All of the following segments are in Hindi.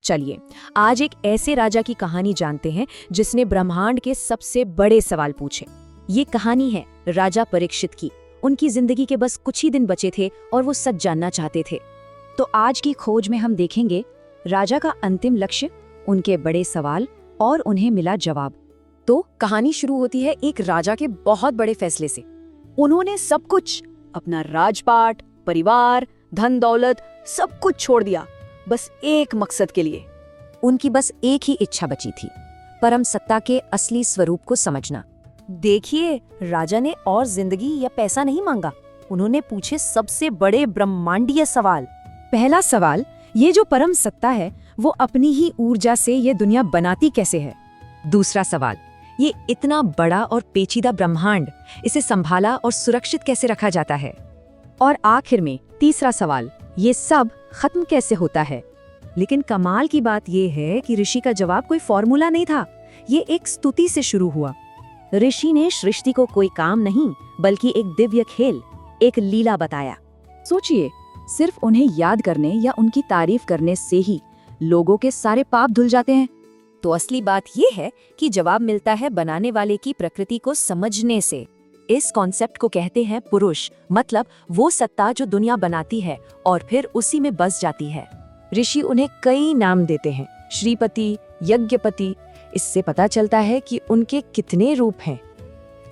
चलिए आज एक ऐसे राजा की कहानी जानते हैं जिसने ब्रह्मांड के सबसे बड़े सवाल पूछे। ये कहानी है राजा परीक्षित की। उनकी जिंदगी के बस कुछ ही दिन बचे थे और वो सच जानना चाहते थे। तो आज की खोज में हम देखेंगे राजा का अंतिम लक्ष्य, उनके बड़े सवाल और उन्हें मिला जवाब। तो कहानी शुरू होती है एक राजा के बहुत बड़े फैसले से। उन्होंने सब कुछ, अपना राजपाट, परिवार, धन दौलत, सब कुछ छोड़ दिया, बस एक मकसद के लिए। उनकी बस एक ही इच्छा बची थी, परम सत्ता के असली स्वरूप को समझना। देखिए, राजा ने और जिंदगी या पैसा नहीं मांगा, उन्होंने पूछे सबसे बड़े ब्रह्मांडीय सवाल। पहला सवाल, ये जो परम सत्ता है वो अपनी ही ऊर्जा से ये दुनिया बनाती कैसे है। दूसरा सवाल, ये इतना बड़ा और पेचीदा ब्रह्मांड, इसे संभाला और सुरक्षित कैसे रखा जाता है। और आखिर में तीसरा सवाल, ये सब खत्म कैसे होता है। लेकिन कमाल की बात ये है कि ऋषि का जवाब कोई फॉर्मूला नहीं था, ये एक स्तुति से शुरू हुआ। ऋषि ने सृष्टि को कोई काम नहीं बल्कि एक दिव्य खेल, एक लीला बताया। सोचिए, सिर्फ उन्हें याद करने या उनकी तारीफ करने से ही लोगों के सारे पाप धुल जाते हैं। तो असली बात ये है कि जवाब मिलता है बनाने वाले की प्रकृति को समझने से। इस कॉन्सेप्ट को कहते हैं पुरुष, मतलब वो सत्ता जो दुनिया बनाती है और फिर उसी में बस जाती है। ऋषि उन्हें कई नाम देते हैं, श्रीपति, यज्ञपति। इससे पता चलता है कि उनके कितने रूप हैं।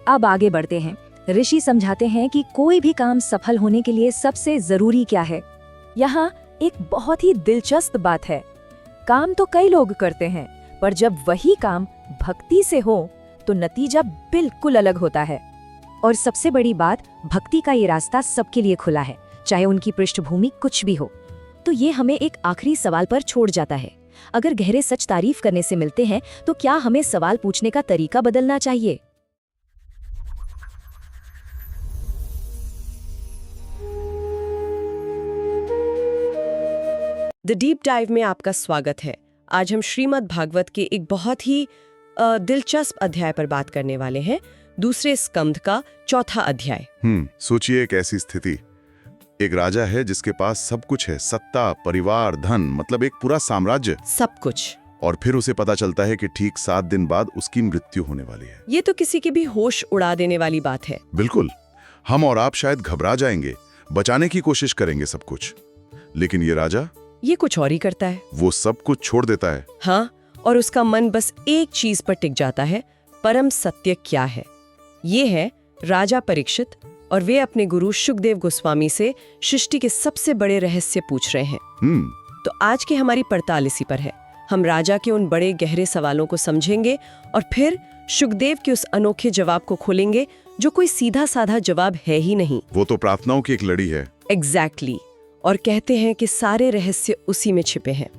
अब आगे बढ़ते हैं। ऋषि समझाते हैं कि कोई भी काम सफल होने के लिए सबसे जरूरी क्या है। यहाँ एक बहुत ही दिलचस्प बात है। काम तो कई लोग करते हैं, पर जब वही काम भक्ति से हो तो नतीजा बिल्कुल अलग होता है। और सबसे बड़ी बात, भक्ति का ये रास्ता सबके लिए खुला है, चाहे उनकी पृष्ठभूमि कुछ भी हो। तो ये हमें एक आखिरी सवाल पर छोड़ जाता है। अगर गहरे सच तारीफ करने से मिलते हैं तो क्या हमें सवाल पूछने का तरीका बदलना चाहिए। द डीप डाइव में आपका स्वागत है। आज हम श्रीमद् भागवत के एक बहुत ही दिलचस्प अध्याय पर बात करने वाले हैं, दूसरे स्कंध का चौथा अध्याय। सोचिए एक ऐसी स्थिति, एक राजा है जिसके पास सब कुछ है, सत्ता, परिवार, धन, मतलब एक पूरा साम्राज्य, सब कुछ। और फिर उसे पता चलता है कि ठीक 7 दिन बाद उसकी मृत्यु होने वाली है। ये तो किसी की भी होश उड़ा देने वाली बात है। बिल्कुल, हम और आप शायद घबरा जाएंगे, बचाने की कोशिश करेंगे सब कुछ, लेकिन ये राजा, ये कुछ और ही करता है। वो सब कुछ छोड़ देता है। हाँ, और उसका मन बस एक चीज पर टिक जाता है, परम सत्य क्या है। ये है राजा परीक्षित, और वे अपने गुरु शुकदेव गोस्वामी से सृष्टि के सबसे बड़े रहस्य पूछ रहे हैं। तो आज की हमारी पड़ताल इसी पर है। हम राजा के उन बड़े गहरे सवालों को समझेंगे और फिर शुकदेव के उस अनोखे जवाब को खोलेंगे जो कोई सीधा साधा जवाब है ही नहीं। वो तो प्रार्थनाओं की एक लड़ी है। एग्जैक्टली। और कहते हैं कि सारे रहस्य उसी में छिपे हैं।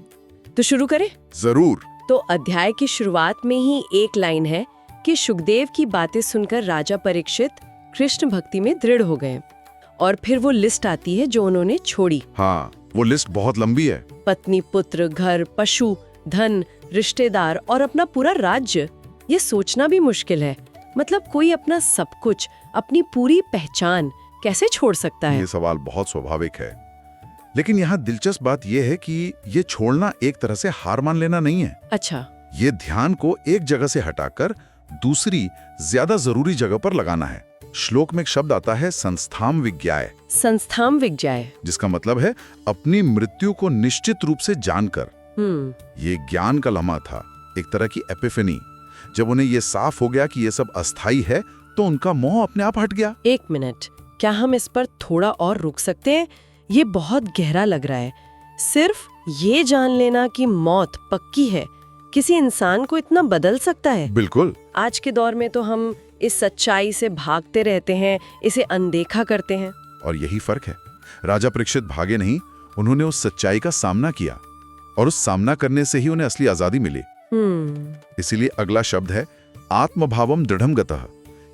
तो शुरू करें? जरूर। तो अध्याय की शुरुआत में ही एक लाइन है कि शुकदेव की बातें सुनकर राजा परीक्षित कृष्ण भक्ति में दृढ़ हो गए। और फिर वो लिस्ट आती है जो उन्होंने छोड़ी। हाँ, वो लिस्ट बहुत लंबी है। पत्नी, पुत्र, घर, पशु, धन, रिश्तेदार और अपना पूरा राज्य। ये सोचना भी मुश्किल है, मतलब कोई अपना सब कुछ, अपनी पूरी पहचान कैसे छोड़ सकता है। ये सवाल बहुत स्वाभाविक है, लेकिन यहाँ दिलचस्प बात यह है कि ये छोड़ना एक तरह से हार मान लेना नहीं है। अच्छा। ये ध्यान को एक जगह से हटाकर दूसरी ज्यादा जरूरी जगह पर लगाना है। श्लोक में एक शब्द आता है संस्थाम विज्ञाय। संस्थाम विज्ञाय, जिसका मतलब है अपनी मृत्यु को निश्चित रूप से जानकर। ये ज्ञान का लम्हा था, एक तरह की एपिफेनी। जब उन्हें ये साफ हो गया कि ये सब अस्थाई है तो उनका मोह अपने आप हट गया। एक मिनट, क्या हम इस पर थोड़ा और रुक सकते हैं? ये बहुत गहरा लग रहा है। सिर्फ ये जान लेना कि मौत पक्की है किसी इंसान को इतना बदल सकता है। बिल्कुल। आज के दौर में तो हम इस सच्चाई से भागते रहते हैं, इसे अनदेखा करते हैं। और यही फर्क है। राजा परीक्षित भागे नहीं, उन्होंने उस सच्चाई का सामना किया, और उस सामना करने से ही उन्हें असली आजादी मिली। इसीलिए अगला शब्द है आत्मभावम दृढ़म गतः,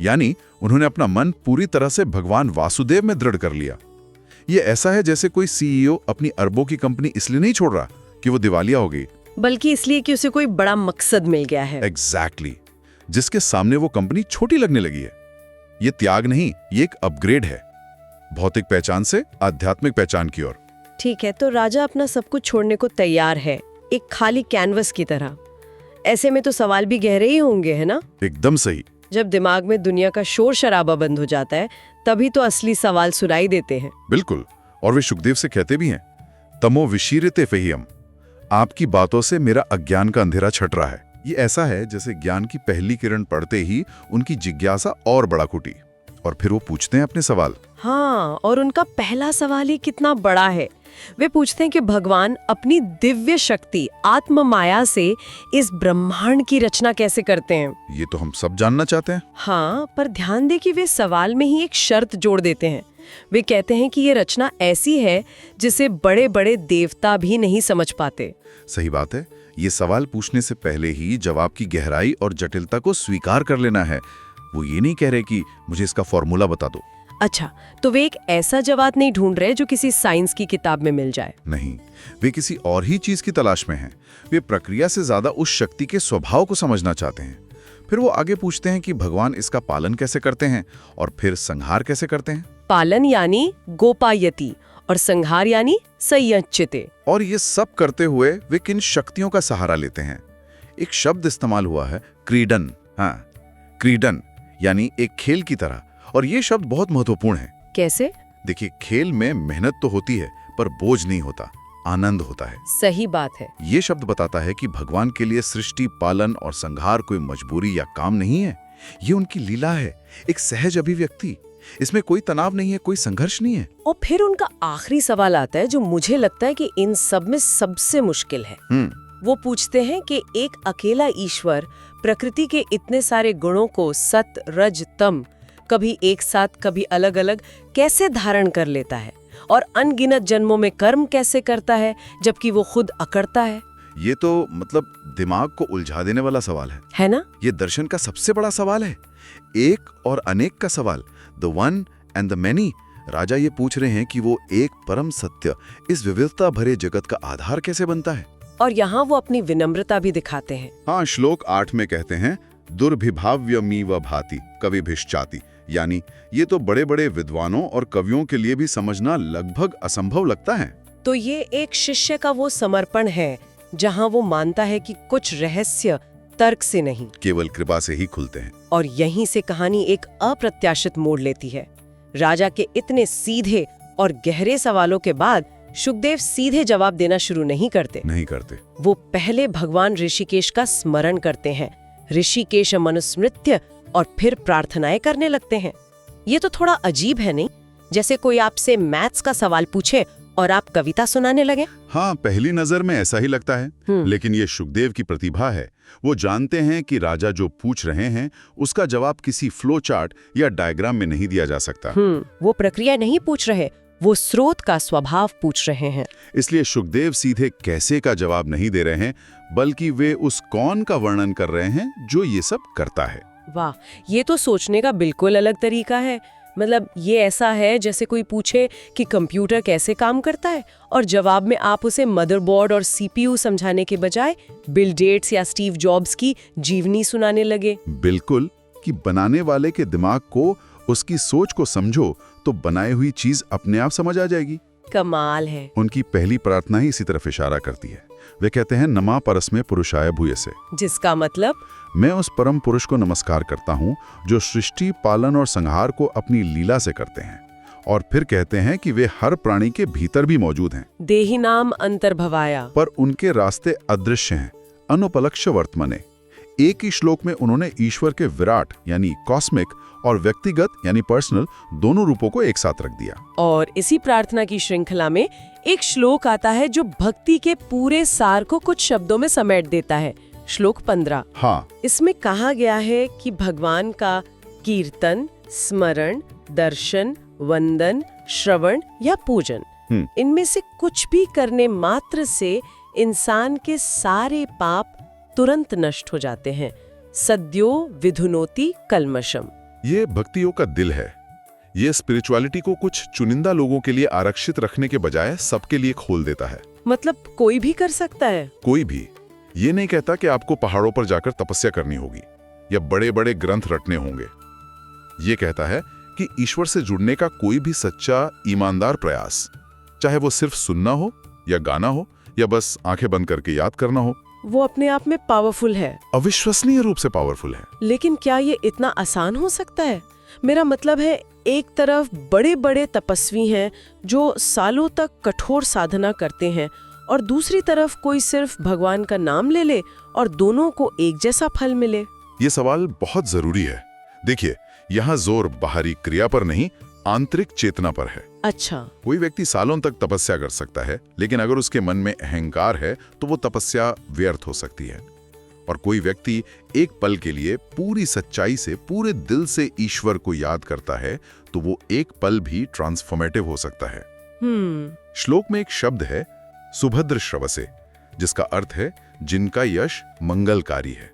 यानी उन्होंने अपना मन पूरी तरह से भगवान वासुदेव में दृढ़ कर लिया। ये ऐसा है जैसे कोई सीईओ अपनी अरबों की कंपनी इसलिए नहीं छोड़ रहा कि वो दिवालिया हो गई, बल्कि इसलिए कि उसे कोई बड़ा मकसद मिल गया है। एग्जैक्टली। जिसके सामने वो कंपनी छोटी लगने लगी है। ये त्याग नहीं, ये एक अपग्रेड है, भौतिक पहचान से आध्यात्मिक पहचान की ओर। ठीक है, तो राजा अपना सब कुछ छोड़ने को तैयार है, एक खाली कैनवस की तरह। ऐसे में तो सवाल भी गहरे ही होंगे, है ना? एकदम सही। जब दिमाग में दुनिया का शोर शराबा बंद हो जाता है, तभी तो असली सवाल सुनाई देते हैं। बिल्कुल। और वे सुखदेव से कहते भी हैं, तमो विशीरते फहियम, आपकी बातों से मेरा अज्ञान का अंधेरा छट रहा है। ये ऐसा है जैसे ज्ञान की पहली किरण पड़ते ही उनकी जिज्ञासा और बढ़ा कुटी, और फिर वो पूछते हैं अपने सवाल। हाँ, और उनका पहला सवाल ही कितना बड़ा है। वे पूछते हैं कि भगवान अपनी दिव्य शक्ति आत्म माया से इस ब्रह्मांड की रचना कैसे करते हैं। ये तो हम सब जानना चाहते हैं। हाँ, पर ध्यान दे कि वे सवाल में ही एक शर्त जोड़ देते हैं। वे कहते हैं कि ये रचना ऐसी है जिसे बड़े बड़े देवता भी नहीं समझ पाते। सही बात है। ये सवाल पूछने से पहले ही जवाब की गहराई और जटिलता को स्वीकार कर लेना है। वो ये नहीं कह रहे कि मुझे इसका फॉर्मूला बता दो। अच्छा, तो वे एक ऐसा जवाब नहीं ढूंढ रहे जो किसी साइंस की किताब में मिल जाए। नहीं, वे किसी और ही चीज की तलाश में हैं। वे प्रक्रिया से ज्यादा उस शक्ति के स्वभाव को समझना चाहते हैं। फिर वो आगे पूछते हैं कि भगवान इसका पालन कैसे करते हैं और फिर संहार कैसे करते हैं। पालन यानी गोपायति और संहार यानी संयच्चिते। और ये सब करते हुए वे किन शक्तियों का सहारा लेते हैं। एक शब्द इस्तेमाल हुआ है, क्रीडन। हाँ, क्रीडन यानी एक खेल की तरह। और ये शब्द बहुत महत्वपूर्ण है। कैसे? देखिए, खेल में मेहनत तो होती है पर बोझ नहीं होता, आनंद होता है। सही बात है। ये शब्द बताता है कि भगवान के लिए सृष्टि, पालन और संहार कोई मजबूरी या काम नहीं है। ये उनकी लीला है, एक सहज अभिव्यक्ति। इसमें कोई तनाव नहीं है, कोई संघर्ष नहीं है। और फिर उनका आखिरी सवाल आता है जो मुझे लगता है कि इन सब में सबसे मुश्किल है। वो पूछते हैं कि एक अकेला ईश्वर प्रकृति के इतने सारे गुणों को सत, रज, तम कभी एक साथ कभी अलग अलग कैसे धारण कर लेता है, और अनगिनत जन्मों में कर्म कैसे करता है जबकि वो खुद अकड़ता है। ये तो मतलब दिमाग को उलझा देने वाला सवाल है ना? ये दर्शन का सबसे बड़ा सवाल है, एक और अनेक का सवाल, the one and the many. राजा ये पूछ रहे हैं कि वो एक परम सत्य इस विविधता भरे जगत का आधार कैसे बनता है। और यहाँ वो अपनी विनम्रता भी दिखाते हैं। हाँ, श्लोक 8 में कहते हैं, दुर्भिभाव्यमीव भाति कविभिश्चाति, यानी ये तो बड़े बड़े विद्वानों और कवियों के लिए भी समझना लगभग असंभव लगता है। तो ये एक शिष्य का वो समर्पण है जहाँ वो मानता है कि कुछ रहस्य तर्क से नहीं, केवल कृपा से ही खुलते हैं। और यहीं से कहानी एक अप्रत्याशित मोड़ लेती है। राजा के इतने सीधे और गहरे सवालों के बाद शुकदेव सीधे जवाब देना शुरू नहीं करते। वो पहले भगवान ऋषिकेश का स्मरण करते हैं, ऋषिकेश मनुस्मृत्य, और फिर प्रार्थनाएं करने लगते हैं। ये तो थोड़ा अजीब है नहीं? जैसे कोई आपसे मैथ्स का सवाल पूछे और आप कविता सुनाने लगे। हाँ, पहली नजर में ऐसा ही लगता है, लेकिन ये शुकदेव की प्रतिभा है। वो जानते हैं कि राजा जो पूछ रहे हैं उसका जवाब किसी फ्लो चार्ट या डायग्राम में नहीं दिया जा सकता। वो प्रक्रिया नहीं पूछ रहे, वो स्रोत का स्वभाव पूछ रहे हैं। इसलिए शुकदेव सीधे कैसे का जवाब नहीं दे रहे हैं, बल्कि वे उस कौन का वर्णन कर रहे हैं जो ये सब करता है। वाह, ये तो सोचने का बिल्कुल अलग तरीका है। मतलब ये ऐसा है जैसे कोई पूछे कि कंप्यूटर कैसे काम करता है, और जवाब में आप उसे मदरबोर्ड और सीपीयू समझाने के बजाय बिल गेट्स या स्टीव जॉब्स की जीवनी सुनाने लगे। बिल्कुल, कि बनाने वाले के दिमाग को, उसकी सोच को समझो तो बनाई हुई चीज अपने आप समझ आ जाएगी। कमाल है। उनकी पहली प्रार्थना ही इसी तरफ इशारा करती है। वे कहते हैं, नमा परस्मे पुरुषाय भूयसे, जिसका मतलब मैं उस परम पुरुष को नमस्कार करता हूँ जो सृष्टि, पालन और संहार को अपनी लीला से करते हैं। और फिर कहते हैं कि वे हर प्राणी के भीतर भी मौजूद हैं। देहि नाम अंतर्भवाया, पर उनके रास्ते अदृश्य हैं, अनुपलक्ष्य वर्तमने। एक ही श्लोक में उन्होंने ईश्वर के विराट यानी कॉस्मिक और व्यक्तिगत यानी पर्सनल दोनों रूपों को एक साथ रख दिया। और इसी प्रार्थना की श्रृंखला में एक श्लोक आता है जो भक्ति के पूरे सार को कुछ शब्दों में समेट देता है। श्लोक 15। हाँ, इसमें कहा गया है कि भगवान का कीर्तन, स्मरण, दर्शन, वंदन, श्रवण या पूजन, इनमें से कुछ भी करने मात्र से इंसान के सारे पाप तुरंत नष्ट हो जाते हैं। सद्यो विधुनोति कल्मषम। ये भक्तियों का दिल है। ये स्पिरिचुअलिटी को कुछ चुनिंदा लोगों के लिए आरक्षित रखने के बजाय सबके लिए खोल देता है। मतलब कोई भी कर सकता है? कोई भी। ये नहीं कहता कि आपको पहाड़ों पर जाकर तपस्या करनी होगी या बड़े बड़े ग्रंथ रटने होंगे। ये कहता है कि ईश्वर से जुड़ने का कोई भी सच्चा ईमानदार प्रयास, चाहे वो सिर्फ सुनना हो या गाना हो या बस आंखें बंद करके याद करना हो। वो अपने आप में पावरफुल है, अविश्वसनीय रूप से पावरफुल है। लेकिन क्या ये इतना आसान हो सकता है? मेरा मतलब है, एक तरफ बड़े बड़े तपस्वी हैं जो सालों तक कठोर साधना करते हैं, और दूसरी तरफ कोई सिर्फ भगवान का नाम ले ले और दोनों को एक जैसा फल मिले। ये सवाल बहुत जरूरी है। देखिए, यहाँ जोर बाहरी क्रिया पर नहीं, आंतरिक चेतना पर है। अच्छा। कोई व्यक्ति सालों तक तपस्या कर सकता है, लेकिन अगर उसके मन में अहंकार है तो वो तपस्या व्यर्थ हो सकती है। और कोई व्यक्ति एक पल के लिए पूरी सच्चाई से, पूरे दिल से ईश्वर को याद करता है तो वो एक पल भी ट्रांसफॉर्मेटिव हो सकता है। श्लोक में एक शब्द है सुभद्र श्रवसे, जिसका अर्थ है जिनका यश मंगलकारी है।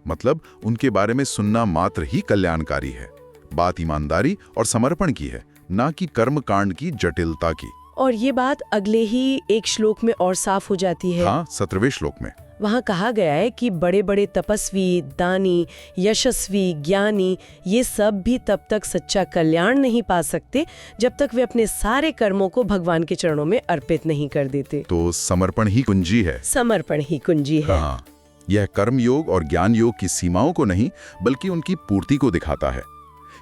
मतलब उनके बारे में सुनना मात्र ही कल्याणकारी है। बात ईमानदारी और समर्पण की है, ना कि कर्मकांड की जटिलता की। और ये बात अगले ही एक श्लोक में और साफ हो जाती है। हाँ, 17वें श्लोक में वहाँ कहा गया है कि बड़े बड़े तपस्वी, दानी, यशस्वी, ज्ञानी, ये सब भी तब तक सच्चा कल्याण नहीं पा सकते जब तक वे अपने सारे कर्मों को भगवान के चरणों में अर्पित नहीं कर देते। तो समर्पण ही कुंजी है। समर्पण ही कुंजी है। हाँ, यह कर्म योग और ज्ञान योग की सीमाओं को नहीं, बल्कि उनकी पूर्ति को दिखाता है।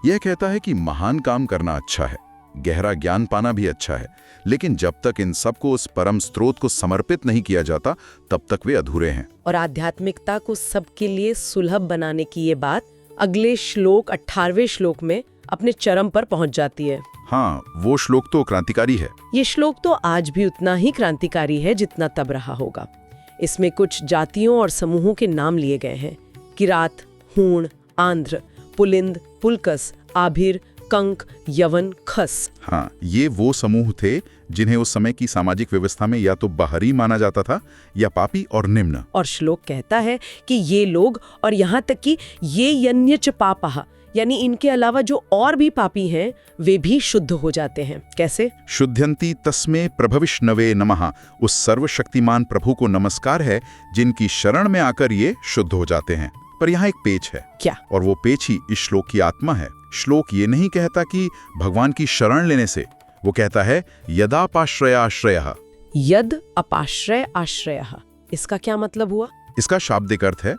यह कहता है कि महान काम करना अच्छा है, गहरा ज्ञान पाना भी अच्छा है, लेकिन जब तक इन सबको उस परम स्रोत को समर्पित नहीं किया जाता, तब तक वे अधूरे हैं। और आध्यात्मिकता को सबके लिए सुलभ बनाने की ये बात अगले श्लोक 18वें श्लोक में अपने चरम पर पहुंच जाती है। हाँ, वो श्लोक तो क्रांतिकारी है। ये श्लोक तो आज भी उतना ही क्रांतिकारी है जितना तब रहा होगा। इसमें कुछ जातियों और समूहों के नाम लिए गए हैं। किरात, हूण, आंध्र, पुलिंद, पुलकस, आभिर, कंक, यवन, खस। हाँ, ये वो समूह थे जिन्हें उस समय की सामाजिक व्यवस्था में या तो बाहरी माना जाता था या पापी और निम्न। और श्लोक कहता है कि ये लोग, और यहाँ तक कि ये यन्यच पापः, यानी इनके अलावा जो और भी पापी हैं, वे भी शुद्ध हो जाते हैं। कैसे? शुद्ध्यंती तस्मे प्रभविष्णवे नमः। उस सर्वशक्तिमान प्रभु को नमस्कार है जिनकी शरण में आकर ये शुद्ध हो जाते हैं। पर यहाँ एक पेच है। क्या? और वो पेच ही इस श्लोक की आत्मा है। श्लोक ये नहीं कहता कि भगवान की शरण लेने से, वो कहता है यदापाश्रयाश्रयः। यद अपाश्रय आश्रयः। इसका क्या मतलब हुआ? इसका शाब्दिक अर्थ है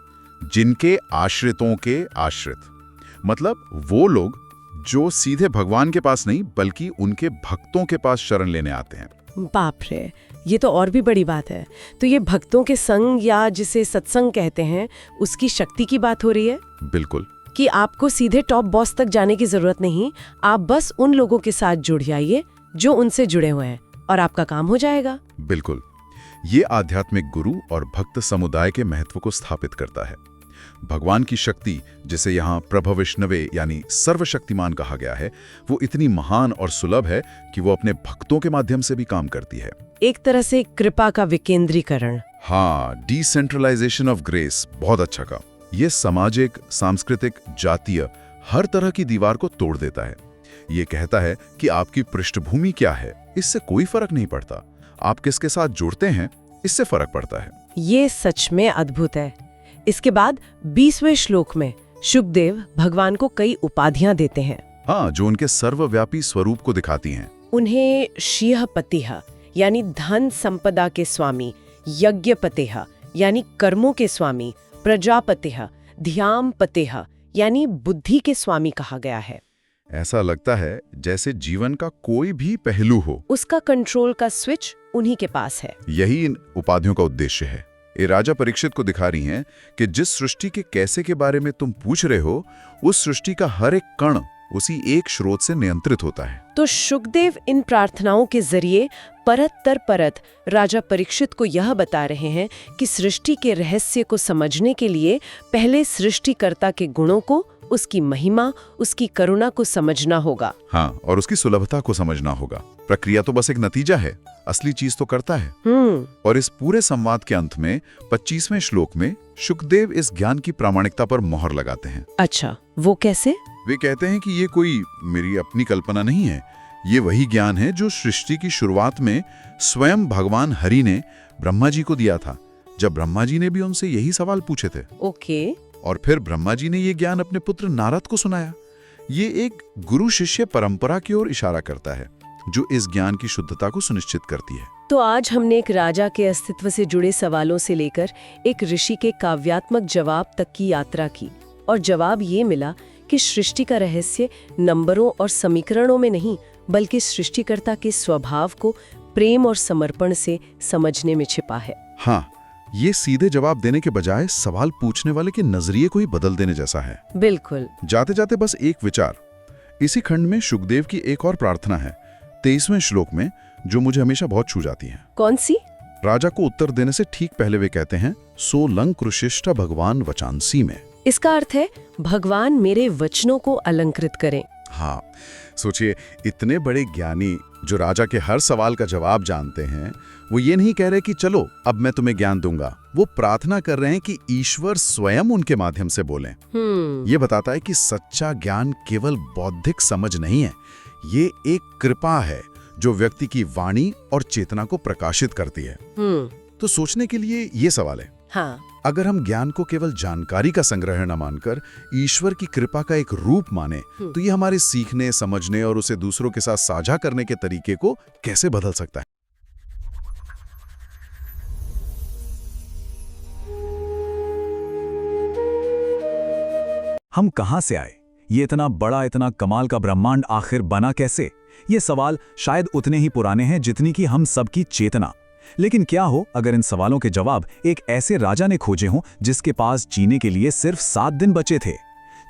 जिनके आश्रितों के आश्रित। मतलब वो लोग जो सीधे भगवान के पास नहीं, बल्कि उनके भक्तों के पास शरण लेने आते हैं। बाप रे, ये तो और भी बड़ी बात है। तो ये भक्तों के संग, या जिसे सत्संग कहते हैं, उसकी शक्ति की बात हो रही है। बिल्कुल। कि आपको सीधे टॉप बॉस तक जाने की जरूरत नहीं, आप बस उन लोगों के साथ जुड़ जाइए जो उनसे जुड़े हुए हैं, और आपका काम हो जाएगा। बिल्कुल। ये आध्यात्मिक गुरु और भक्त समुदाय के महत्व को स्थापित करता है। भगवान की शक्ति, जिसे यहाँ प्रभविष्णवे यानी सर्वशक्तिमान कहा गया है, वो इतनी महान और सुलभ है कि वो अपने भक्तों के माध्यम से भी काम करती है। एक तरह से कृपा का विकेंद्रीकरण। हाँ, डिसेंट्रलाइजेशन ऑफ ग्रेस। बहुत अच्छा कहा। ये सामाजिक, सांस्कृतिक, जातीय हर तरह की दीवार को तोड़ देता है। ये कहता है कि आपकी पृष्ठभूमि क्या है, इससे कोई फर्क नहीं पड़ता। आप किसके साथ जुड़ते हैं, इससे फर्क पड़ता है। ये सच में अद्भुत है। इसके बाद 20वें श्लोक में शुकदेव भगवान को कई उपाधियां देते हैं। हाँ, जो उनके सर्वव्यापी स्वरूप को दिखाती हैं। उन्हें शिहपतिः यानी धन संपदा के स्वामी, यज्ञपतिः यानी कर्मों के स्वामी, प्रजापतिः ध्यानपतिः यानी बुद्धि के स्वामी कहा गया है। ऐसा लगता है जैसे जीवन का कोई भी पहलू हो, उसका कंट्रोल का स्विच उन्हीं के पास है। यही इन उपाधियों का उद्देश्य है। ये राजा परीक्षित को दिखा रही हैं कि जिस सृष्टि के कैसे के बारे में तुम पूछ रहे हो, उस सृष्टि का हर एक कण उसी एक स्रोत से नियंत्रित होता है। तो शुकदेव इन प्रार्थनाओं के जरिए परत दर परत राजा परीक्षित को यह बता रहे हैं कि सृष्टि के रहस्य को समझने के लिए पहले सृष्टिकर्ता के गुणों को, उसकी महिमा, उसकी करुणा को समझना होगा। हाँ, और उसकी सुलभता को समझना होगा। प्रक्रिया तो बस एक नतीजा है, असली चीज तो करता है। और इस पूरे संवाद के अंत में 25वें श्लोक में शुकदेव इस ज्ञान की प्रामाणिकता पर मोहर लगाते हैं। अच्छा, वो कैसे? वे कहते हैं कि ये कोई मेरी अपनी कल्पना नहीं है, ये वही ज्ञान है जो सृष्टि की शुरुआत में स्वयं भगवान हरि ने ब्रह्मा जी को दिया था, जब ब्रह्मा जी ने भी उनसे यही सवाल पूछे थे। ओके। और फिर ब्रह्मा जी ने ये ज्ञान अपने पुत्र नारद को सुनाया। ये एक गुरु शिष्य परंपरा की ओर इशारा करता है। जो इस ज्ञान की शुद्धता को सुनिश्चित करती है। तो आज हमने एक राजा के अस्तित्व से जुड़े सवालों से लेकर एक ऋषि के काव्यात्मक जवाब तक की यात्रा की, और जवाब ये मिला कि सृष्टि का रहस्य नंबरों और समीकरणों में नहीं, बल्कि सृष्टिकर्ता के स्वभाव को प्रेम और समर्पण से समझने में छिपा है। हाँ, ये सीधे जवाब देने के बजाय सवाल पूछने वाले के नजरिए को ही बदल देने जैसा है। बिल्कुल। जाते जाते बस एक विचार। इसी खंड में शुकदेव की एक और प्रार्थना है 23वें श्लोक में, जो मुझे हमेशा बहुत छू जाती है। कौन सी? राजा को उत्तर देने से ठीक पहले वे कहते हैं, सो लंक कृशिष्ट भगवान वचांसी में। इसका अर्थ है भगवान मेरे वचनों को अलंकृत करें। हाँ, सोचिए, इतने बड़े ज्ञानी जो राजा के हर सवाल का जवाब जानते हैं, वो ये नहीं कह रहे कि चलो अब मैं तुम्हें ज्ञान दूंगा। वो प्रार्थना कर रहे हैं कि ईश्वर स्वयं उनके माध्यम से बोलें। ये बताता है कि सच्चा ज्ञान केवल बौद्धिक समझ नहीं है, ये एक कृपा है जो व्यक्ति की वाणी और चेतना को प्रकाशित करती है। तो सोचने के लिए ये सवाल है, हाँ, अगर हम ज्ञान को केवल जानकारी का संग्रह न मानकर ईश्वर की कृपा का एक रूप माने, तो ये हमारे सीखने, समझने और उसे दूसरों के साथ साझा करने के तरीके को कैसे बदल सकता है। हम कहां से आए? ये इतना बड़ा, इतना कमाल का ब्रह्मांड आखिर बना कैसे? ये सवाल शायद उतने ही पुराने हैं जितनी कि हम सबकी चेतना। लेकिन क्या हो अगर इन सवालों के जवाब एक ऐसे राजा ने खोजे हों जिसके पास जीने के लिए सिर्फ 7 दिन बचे थे।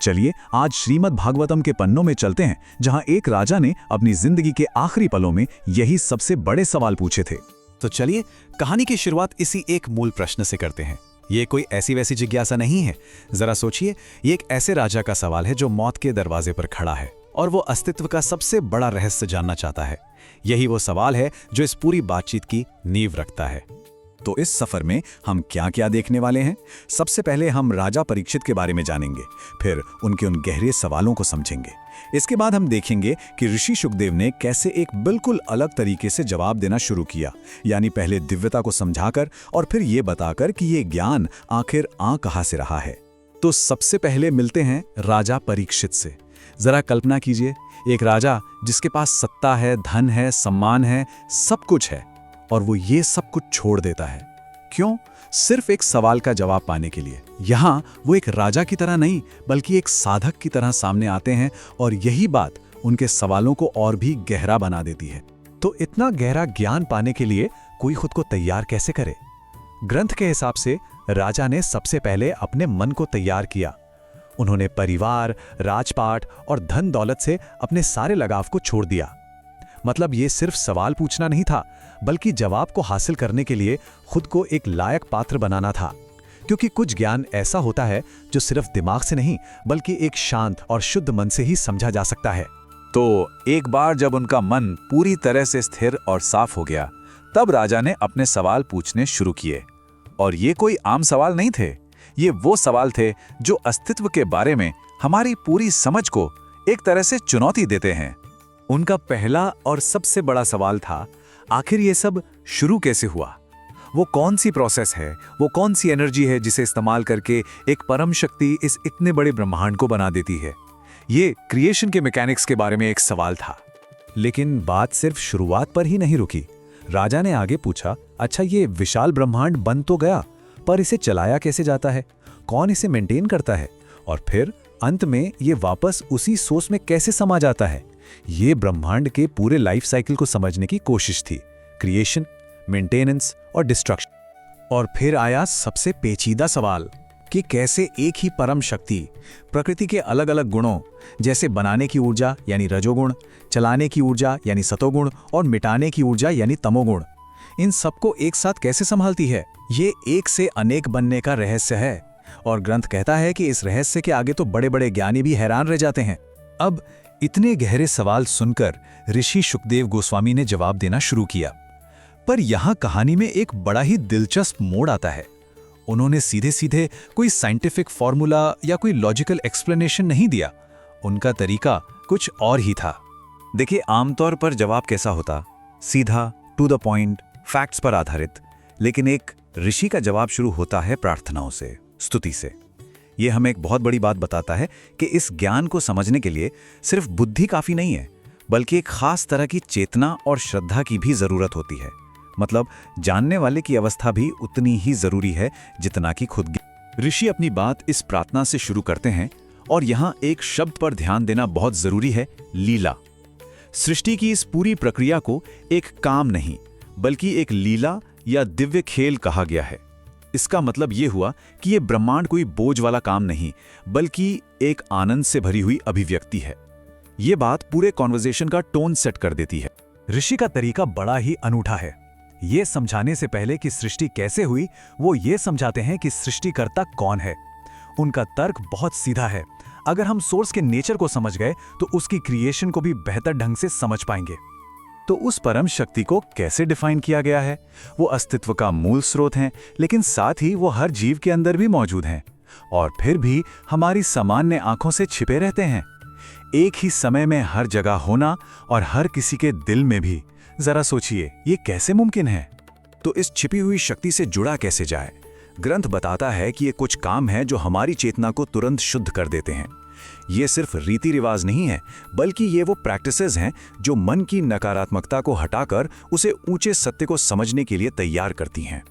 चलिए आज श्रीमद् भागवतम के पन्नों में चलते हैं, जहां एक राजा ने अपनी जिंदगी के आखिरी पलों में यही सबसे बड़े सवाल पूछे थे। तो चलिए कहानी की शुरुआत इसी एक मूल प्रश्न से करते हैं। ये कोई ऐसी वैसी जिज्ञासा नहीं है। जरा सोचिए, ये एक ऐसे राजा का सवाल है जो मौत के दरवाजे पर खड़ा है और वो अस्तित्व का सबसे बड़ा रहस्य जानना चाहता है। यही वो सवाल है जो इस पूरी बातचीत की नींव रखता है। तो इस सफर में हम क्या क्या देखने वाले हैं? सबसे पहले हम राजा परीक्षित के बारे में जानेंगे, फिर उनके उन गहरे सवालों को समझेंगे। इसके बाद हम देखेंगे कि ऋषि शुकदेव ने कैसे एक बिल्कुल अलग तरीके से जवाब देना शुरू किया, यानी पहले दिव्यता को समझाकर और फिर ये बताकर कि ये ज्ञान आखिर कहाँ से रहा है। तो सबसे पहले मिलते हैं राजा परीक्षित से। जरा कल्पना कीजिए, एक राजा जिसके पास सत्ता है, धन है, सम्मान है, सब कुछ है, और वो ये सब कुछ छोड़ देता है। क्यों? सिर्फ एक सवाल का जवाब पाने के लिए। यहाँ वो एक राजा की तरह नहीं, बल्कि एक साधक की तरह सामने आते हैं, और यही बात उनके सवालों को और भी गहरा बना देती है। तो इतना गहरा ज्ञान पाने के लिए कोई खुद को तैयार कैसे करे? ग्रंथ के हिसाब से राजा ने सबसे पहले अपने मन को तैयार किया। उन्होंने परिवार, राजपाट और धन दौलत से अपने सारे लगाव को छोड़ दिया। मतलब ये सिर्फ सवाल पूछना नहीं था, बल्कि जवाब को हासिल करने के लिए खुद को एक लायक पात्र बनाना था। क्योंकि कुछ ज्ञान ऐसा होता है जो सिर्फ दिमाग से नहीं, बल्कि एक शांत और शुद्ध मन से ही समझा जा सकता है। तो एक बार जब उनका मन पूरी तरह से स्थिर और साफ हो गया, तब राजा ने अपने सवाल पूछने शुरू किए। और ये कोई आम सवाल नहीं थे, ये वो सवाल थे जो अस्तित्व के बारे में हमारी पूरी समझ को एक तरह से चुनौती देते हैं। उनका पहला और सबसे बड़ा सवाल था, आखिर ये सब शुरू कैसे हुआ? वो कौन सी प्रोसेस है, वो कौन सी एनर्जी है जिसे इस्तेमाल करके एक परम शक्ति इस इतने बड़े ब्रह्मांड को बना देती है? ये क्रिएशन के मैकेनिक्स के बारे में एक सवाल था। लेकिन बात सिर्फ शुरुआत पर ही नहीं रुकी। राजा ने आगे पूछा, अच्छा ये विशाल ब्रह्मांड बन तो गया, पर इसे चलाया कैसे जाता है? कौन इसे मेंटेन करता है? और फिर अंत में ये वापस उसी सोच में कैसे समा जाता है? ये ब्रह्मांड के पूरे लाइफ साइकिल को समझने की कोशिश थी, क्रिएशन, मेंटेनेंस और डिस्ट्रक्शन। और फिर आया सबसे पेचीदा सवाल कि कैसे एक ही परम शक्ति प्रकृति के अलग अलग गुणों, जैसे बनाने की ऊर्जा यानी रजोगुण, चलाने की ऊर्जा यानी सतोगुण और मिटाने की ऊर्जा यानी तमोगुण, इन सबको एक साथ कैसे संभालती है? ये एक से अनेक बनने का रहस्य है। और ग्रंथ कहता है कि इस रहस्य के आगे तो बड़े बड़े ज्ञानी भी हैरान रह जाते हैं। अब इतने गहरे सवाल सुनकर ऋषि शुकदेव गोस्वामी ने जवाब देना शुरू किया। पर यहाँ कहानी में एक बड़ा ही दिलचस्प मोड़ आता है। उन्होंने सीधे सीधे कोई साइंटिफिक फॉर्मूला या कोई लॉजिकल एक्सप्लेनेशन नहीं दिया। उनका तरीका कुछ और ही था। देखिए, आमतौर पर जवाब कैसा होता? सीधा, टू द पॉइंट, फैक्ट्स पर आधारित। लेकिन एक ऋषि का जवाब शुरू होता है प्रार्थनाओं से, स्तुति से। यह हमें एक बहुत बड़ी बात बताता है कि इस ज्ञान को समझने के लिए सिर्फ बुद्धि काफी नहीं है, बल्कि एक खास तरह की चेतना और श्रद्धा की भी जरूरत होती है। मतलब जानने वाले की अवस्था भी उतनी ही जरूरी है जितना कि खुद। ऋषि अपनी बात इस प्रार्थना से शुरू करते हैं और यहाँ एक शब्द पर ध्यान देना बहुत जरूरी है, लीला। सृष्टि की इस पूरी प्रक्रिया को एक काम नहीं बल्कि एक लीला या दिव्य खेल कहा गया है। इसका मतलब ये हुआ कि ये ब्रह्मांड कोई बोझ वाला काम नहीं बल्कि एक आनंद से भरी हुई अभिव्यक्ति है। ये बात पूरे कॉन्वर्सेशन का टोन सेट कर देती है। ऋषि का तरीका बड़ा ही अनूठा है। ये समझाने से पहले कि सृष्टि कैसे हुई, वो ये समझाते हैं कि सृष्टिकर्ता कौन है। उनका तर्क बहुत सीधा है। अगर हम सोर्स के नेचर को समझ गए तो उसकी क्रिएशन को भी बेहतर ढंग से समझ पाएंगे। तो उस परम शक्ति को कैसे डिफाइन किया गया है? वो अस्तित्व का मूल स्रोत हैं, लेकिन साथ ही वो हर जीव के अंदर भी मौजूद हैं और फिर भी हमारी सामान्य आंखों से छिपे रहते हैं। एक ही समय में हर जगह होना और हर किसी के दिल में भी। जरा सोचिए, ये कैसे मुमकिन है? तो इस छिपी हुई शक्ति से जुड़ा कैसे जाए? ग्रंथ बताता है कि ये कुछ काम है जो हमारी चेतना को तुरंत शुद्ध कर देते हैं। ये सिर्फ रीति रिवाज नहीं है, बल्कि ये वो प्रैक्टिसेस हैं जो मन की नकारात्मकता को हटाकर उसे ऊंचे सत्य को समझने के लिए तैयार करती हैं।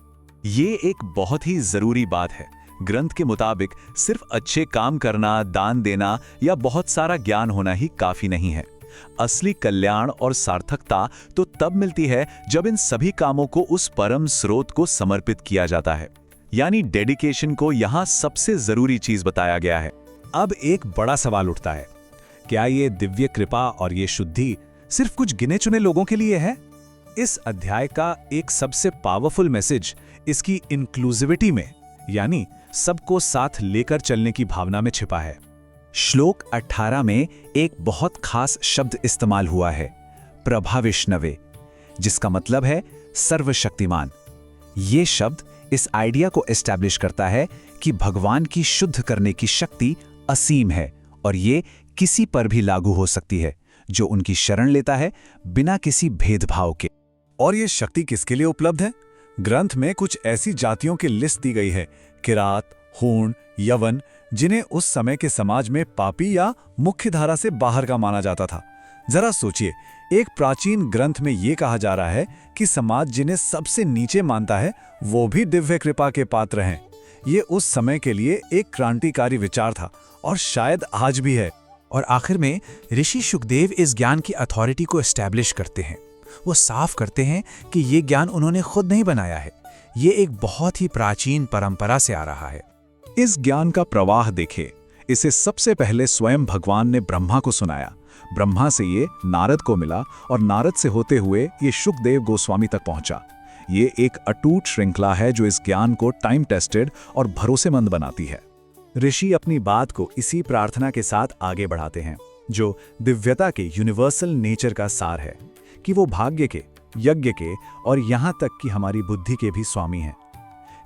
ये एक बहुत ही जरूरी बात है। ग्रंथ के मुताबिक सिर्फ अच्छे काम करना, दान देना या बहुत सारा ज्ञान होना ही काफी नहीं है। असली कल्याण और सार्थकता तो तब मिलती है जब इन सभी कामों को उस परम स्रोत को समर्पित किया जाता है। यानी डेडिकेशन को यहाँ सबसे जरूरी चीज बताया गया है। अब एक बड़ा सवाल उठता है, क्या ये दिव्य कृपा और ये शुद्धि सिर्फ कुछ गिने चुने लोगों के लिए है? इस अध्याय का एक सबसे पावरफुल मैसेज इसकी इंक्लूसिविटी में, यानी सबको साथ लेकर चलने की भावना में छिपा है। श्लोक 18 में एक बहुत खास शब्द इस्तेमाल हुआ है, प्रभाविष्णवे, जिसका मतलब है सर्वशक्तिमान। ये शब्द इस आइडिया को एस्टैब्लिश करता है कि भगवान की शुद्ध करने की शक्ति असीम है और ये किसी पर भी लागू हो सकती है जो उनकी शरण लेता है बिना किसी भेदभाव के। और ये शक्ति किसके लिए उपलब्ध है? ग्रंथ में कुछ ऐसी जातियों की लिस्ट दी गई है, किरात, हूण, यवन, जिन्हें उस समय के समाज में पापी या मुख्य धारा से बाहर का माना जाता था। जरा सोचिए, एक प्राचीन ग्रंथ में यह कहा जा रहा है कि समाज जिन्हें सबसे नीचे मानता है वो भी दिव्य कृपा के पात्र हैं। ये उस समय के लिए एक क्रांतिकारी विचार था और शायद आज भी है। और आखिर में ऋषि शुकदेव इस ज्ञान की अथॉरिटी को एस्टैब्लिश करते हैं। वो साफ करते हैं कि ये ज्ञान उन्होंने खुद नहीं बनाया है, ये एक बहुत ही प्राचीन परंपरा से आ रहा है। इस ज्ञान का प्रवाह देखें। इसे सबसे पहले स्वयं भगवान ने ब्रह्मा को सुनाया। ब्रह्मा से ये नारद को मिला और नारद से होते हुए ये शुकदेव गोस्वामी तक पहुंचा। ये एक अटूट श्रृंखला है जो इस ज्ञान को टाइम टेस्टेड और भरोसेमंद बनाती है। ऋषि अपनी बात को इसी प्रार्थना के साथ आगे बढ़ाते हैं, जो दिव्यता के यूनिवर्सल नेचर का सार है, कि वो भाग्य के, यज्ञ के और यहाँ तक कि हमारी बुद्धि के भी स्वामी हैं।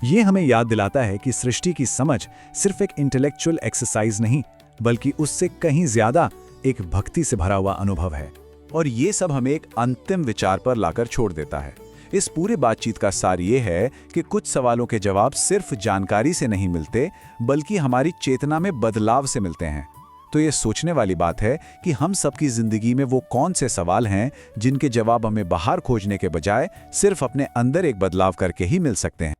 ये हमें याद दिलाता है कि सृष्टि की समझ सिर्फ एक इंटेलेक्चुअल एक्सरसाइज नहीं, बल्कि उससे कहीं ज्यादा एक भक्ति से भरा हुआ अनुभव है। और ये सब हमें एक अंतिम विचार पर लाकर छोड़ देता है। इस पूरे बातचीत का सार ये है कि कुछ सवालों के जवाब सिर्फ जानकारी से नहीं मिलते, बल्कि हमारी चेतना में बदलाव से मिलते हैं। तो ये सोचने वाली बात है कि हम सबकी जिंदगी में वो कौन से सवाल हैं जिनके जवाब हमें बाहर खोजने के बजाय सिर्फ अपने अंदर एक बदलाव करके ही मिल सकते हैं।